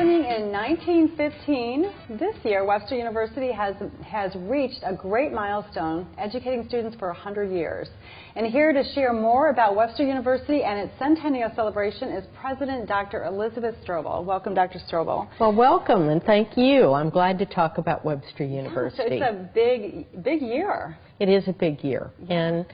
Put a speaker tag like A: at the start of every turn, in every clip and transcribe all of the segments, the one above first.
A: Opening in 1915, this year Webster University has reached a great milestone, educating students for 100 years. And here to share more about Webster University and its Centennial celebration is President Dr. Elizabeth Stroble. Welcome, Dr. Stroble.
B: Well, welcome, and thank you. I'm glad to talk about Webster University.
A: So it's a big year.
B: It is a big year, and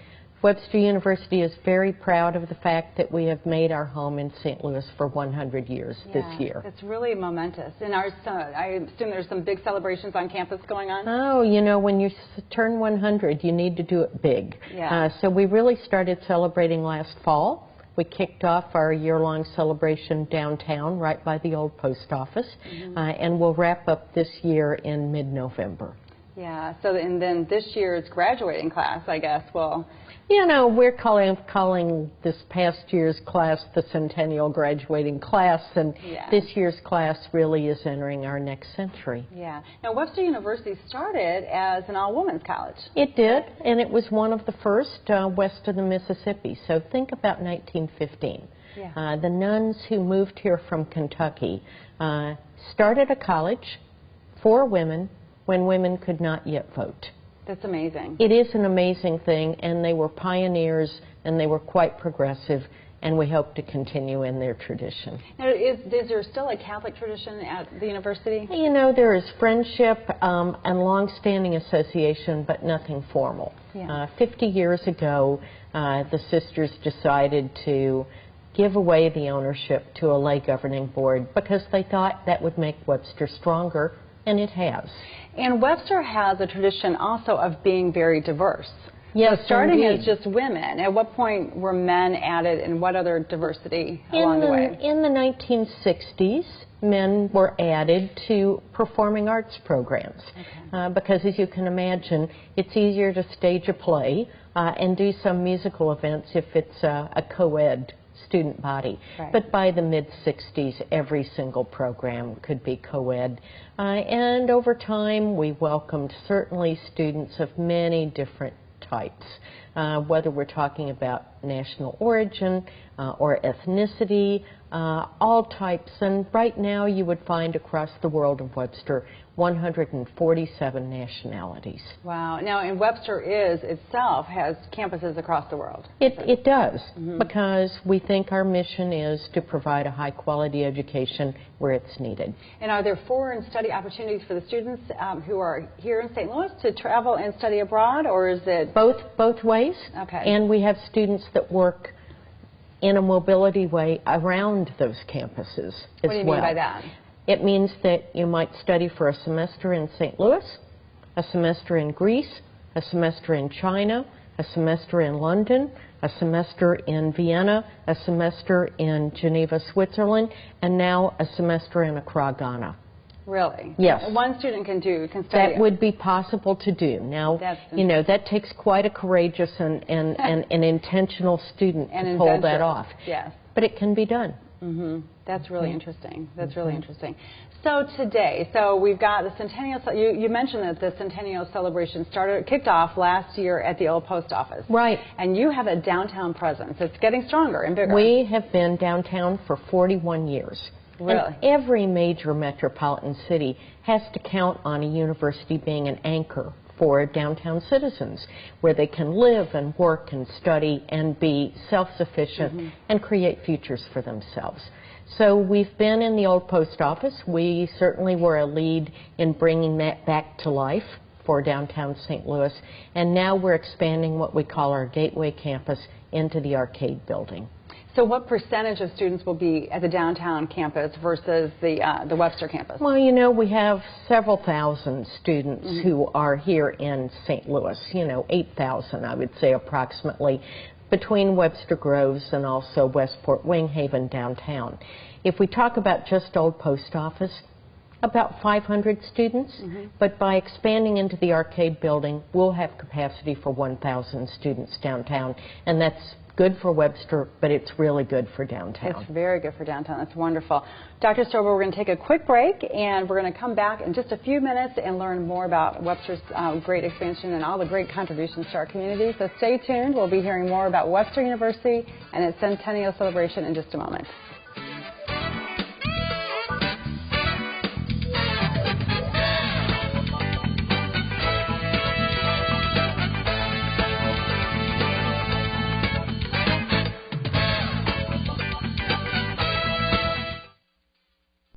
B: Webster University is very proud of the fact that we have made our home in St. Louis for 100 years this year.
A: It's really momentous. And I assume there's some big celebrations on campus going on?
B: Oh, you know, when you turn 100, you need to do it big.
A: Yeah.
B: So we really started celebrating last fall. We kicked off our year-long celebration downtown, right by the old post office, and we'll wrap up this year in mid-November.
A: Yeah, so and then this year's graduating class, I guess, will...
B: You know, we're calling this past year's class the Centennial graduating class, and this year's class really is entering our next century.
A: Yeah. Now, Webster University started as an all-women's college.
B: It did, and it was one of the first west of the Mississippi. So think about 1915.
A: Yeah.
B: The nuns who moved here from Kentucky started a college for women when women could not yet vote.
A: That's amazing.
B: It is an amazing thing, and they were pioneers, and they were quite progressive, and we hope to continue in their tradition.
A: Now, is there still a Catholic tradition at the university?
B: You know, there is friendship and long-standing association, but nothing formal.
A: Yeah.
B: 50 years ago, the sisters decided to give away the ownership to a lay governing board because they thought that would make Webster stronger, and it has.
A: And Webster has a tradition also of being very diverse.
B: Yes,
A: so starting
B: indeed.
A: as just women, at what point were men added, and what other diversity along the way?
B: In the 1960s, men were added to performing arts programs. Because as you can imagine, it's easier to stage a play and do some musical events if it's a co-ed student body.
A: Right.
B: But by the mid-60s, every single program could be co-ed. And over time, we welcomed certainly students of many different types, whether we're talking about national origin or ethnicity, all types. And right now, you would find across the world of Webster 147 nationalities.
A: Wow. Now, and Webster itself has campuses across the world.
B: It does, because we think our mission is to provide a high-quality education where it's needed.
A: And are there foreign study opportunities for the students who are here in St. Louis to travel and study abroad, or is it...
B: Both ways.
A: Okay.
B: And we have students that work in a mobility way around those campuses as well.
A: What do you mean by that?
B: It means that you might study for a semester in St. Louis, a semester in Greece, a semester in China, a semester in London, a semester in Vienna, a semester in Geneva, Switzerland, and now a semester in Accra, Ghana.
A: Really?
B: Yes.
A: One student can study.
B: That would be possible to do. Now, you know, that takes quite a courageous and an intentional student to pull that off.
A: Yes.
B: But it can be done.
A: That's really interesting. That's really interesting. So today, we've got the Centennial. You mentioned that the Centennial celebration kicked off last year at the old post office.
B: Right.
A: And you have a downtown presence. It's getting stronger and bigger.
B: We have been downtown for 41 years.
A: Really?
B: And every major metropolitan city has to count on a university being an anchor for downtown citizens, where they can live and work and study and be self-sufficient and create futures for themselves. So we've been in the old post office. We certainly were a lead in bringing that back to life for downtown St. Louis, and now we're expanding what we call our Gateway campus into the arcade building.
A: So what percentage of students will be at the downtown campus versus the Webster campus?
B: Well, you know, we have several thousand students who are here in St. Louis, you know, 8,000, I would say, approximately, between Webster Groves and also Westport Wing Haven downtown. If we talk about just old post office, about 500 students, but by expanding into the arcade building, we'll have capacity for 1,000 students downtown, and that's good for Webster, but it's really good for downtown.
A: It's very good for downtown. That's wonderful. Dr. Stroble, we're going to take a quick break, and we're going to come back in just a few minutes and learn more about Webster's great expansion and all the great contributions to our community. So stay tuned. We'll be hearing more about Webster University and its Centennial celebration in just a moment.